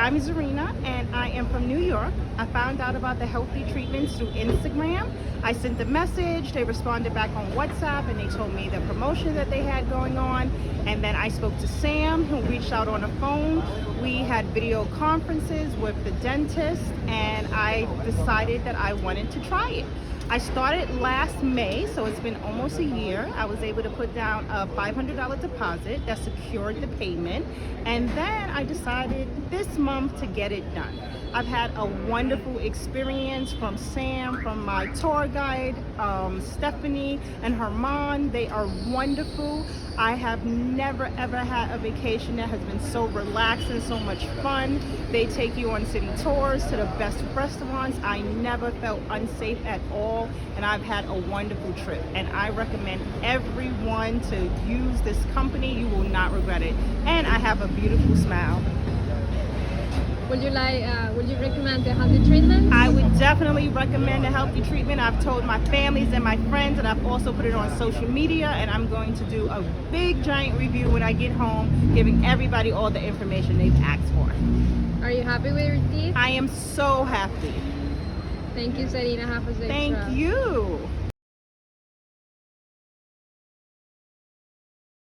I'm Zerina and I am from New York. I found out about the Healthy Treatments through Instagram. I sent a message, they responded back on WhatsApp and they told me the promotion that they had going on. And then I spoke to Sam, who reached out on the phone. We had video conferences with the dentist and I decided that I wanted to try it. I started last May, so it's been almost a year. I was able to put down a $500 deposit that secured the payment, and then I decided this month to get it done. I've had a wonderful experience from Sam, from my tour guide, Stephanie and Herman. They are wonderful. I have never ever had a vacation that has been so relaxed and so much fun. They take you on city tours to the best restaurants. I never felt unsafe at all, and I've had a wonderful trip. And I recommend everyone to use this company. You will not regret it. And I have a beautiful smile. Would you recommend the Healthy Treatment? I would definitely recommend a Healthy Treatment. I've told my families and my friends, and I've also put it on social media, and I'm going to do a big giant review when I get home, giving everybody all the information they've asked for. Are you happy with your teeth? I am so happy. Thank you, Zerina. Have a safe Thank trip. you.